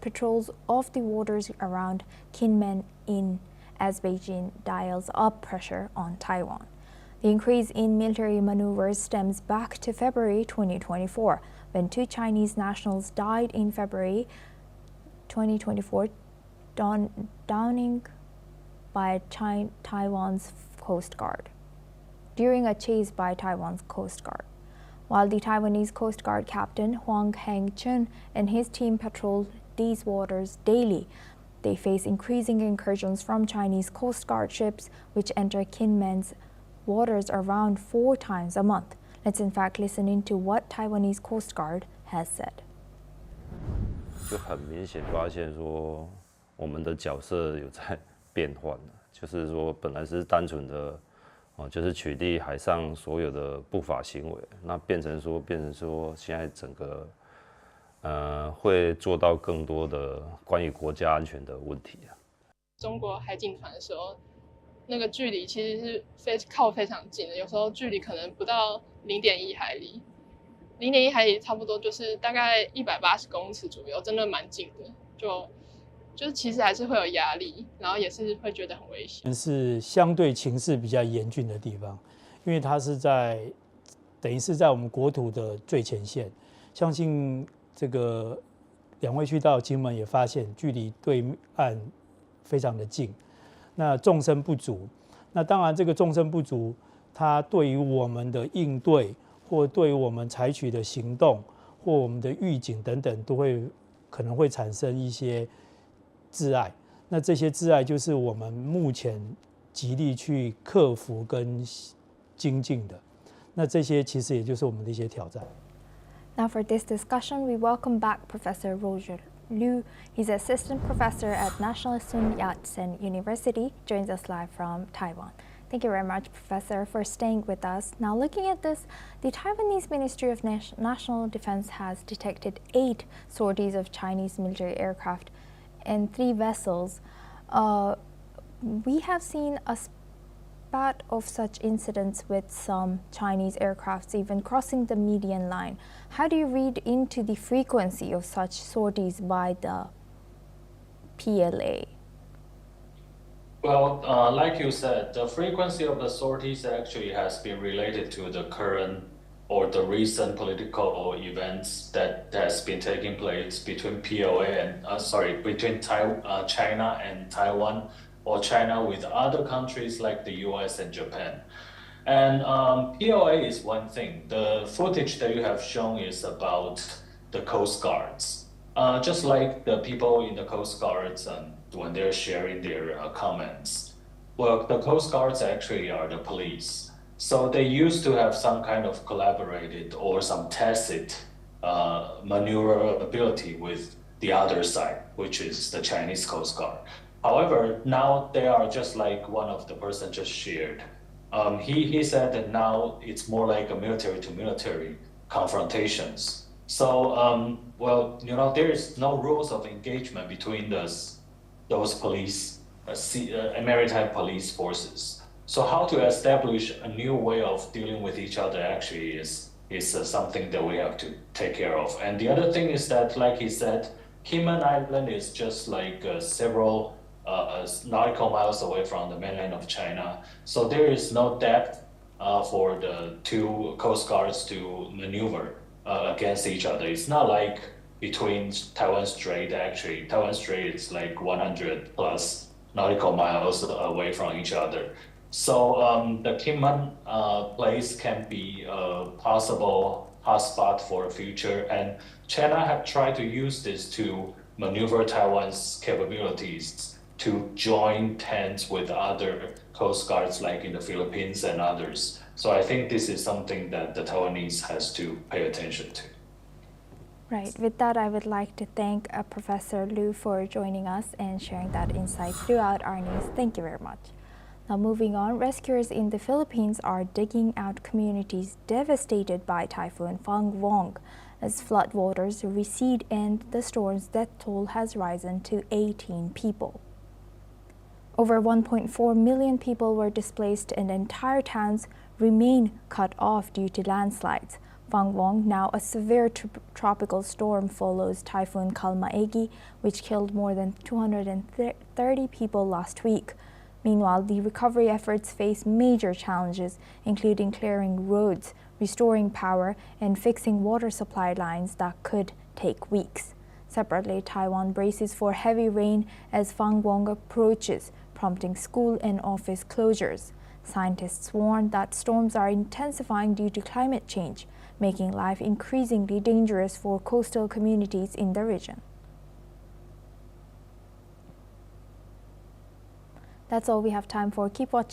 patrols of the waters around Kinmen as Beijing dials up pressure on Taiwan. The increase in military maneuvers stems back to February 2024, when 2 Chinese nationals died in February 2024, downing by Taiwan's Coast Guard during a chase by Taiwan's Coast Guard. While the Taiwanese Coast Guard captain Huang Heng-chun and his team patrol these waters daily, they face increasing incursions from Chinese Coast Guard ships, which enter Kinmen's waters around 4 times a month. Let's in fact listen into what Taiwanese Coast Guard has said. 就很明显发现说，我们的角色有在变换了，就是说本来是单纯的，就是取缔海上所有的不法行为，那变成说现在整个，会做到更多的关于国家安全的问题啊。中国海警船的时候，那个距离其实是靠非常近的，有时候距离可能不到0.1海里。0.1海里差不多就是大概180公尺左右，真的蛮近的。就是其实还是会有压力，然后也是会觉得很危险。是相对情势比较严峻的地方，因为它是等于是在我们国土的最前线。相信这个2位去到金门也发现，距离对岸非常的近，那纵深不足。那当然，这个纵深不足，它对于我们的应对，或对于我们采取的行动，或我们的预警等等，可能会产生一些障碍。那这些障碍就是我们目前极力去克服跟精进的。那这些其实也就是我们的一些挑战。Now for this discussion, we welcome back Professor Roger Liu. He's assistant professor at National Sun Yat-sen University, joins us live from Taiwan. Thank you very much, Professor, for staying with us. Now, looking at this, the Taiwanese Ministry of National Defense has detected 8 sorties of Chinese military aircraft and 3 vessels. We have seen a spat of such incidents with some Chinese aircrafts even crossing the median line. How do you read into the frequency of such sorties by the PLA? Well, like you said, the frequency of the sorties actually has been related to the current or the recent political events that has been taking place between PLA and between China and Taiwan, or China with other countries like the US and Japan. And PLA is one thing. The footage that you have shown is about the Coast Guards. Just like the people in the Coast Guards when they're sharing their comments. Well, the Coast Guards actually are the police. So they used to have some kind of collaborated or some tacit maneuverability with the other side, which is the Chinese Coast Guard. However, now they are just like one of the person just shared. He said that now it's more like a military to military confrontations. So, well, there is no rules of engagement between those police, maritime police forces. So how to establish a new way of dealing with each other actually is something that we have to take care of. And the other thing is that, like he said, Kinmen Island is just like several nautical miles away from the mainland of China. So there is no depth for the 2 coast guards to maneuver against each other. It's not like between Taiwan Strait, actually. Taiwan Strait is like 100 plus nautical miles away from each other. So the Kinmen place can be a possible hotspot for the future. And China have tried to use this to maneuver Taiwan's capabilities to join hands with other coast guards like in the Philippines and others. So I think this is something that the Taiwanese has to pay attention to. Right. With that, I would like to thank Professor Liu for joining us and sharing that insight throughout our news. Thank you very much. Now moving on, rescuers in the Philippines are digging out communities devastated by Typhoon Fangwong as floodwaters recede and the storm's death toll has risen to 18 people. Over 1.4 million people were displaced and entire towns remain cut off due to landslides. Fangwon, now a severe tropical storm, follows Typhoon Kalmaegi, which killed more than 230 people last week. Meanwhile, the recovery efforts face major challenges, including clearing roads, restoring power, and fixing water supply lines that could take weeks. Separately, Taiwan braces for heavy rain as Fangwon approaches, prompting school and office closures. Scientists warn that storms are intensifying due to climate change, making life increasingly dangerous for coastal communities in the region. That's all we have time for. Keep watching.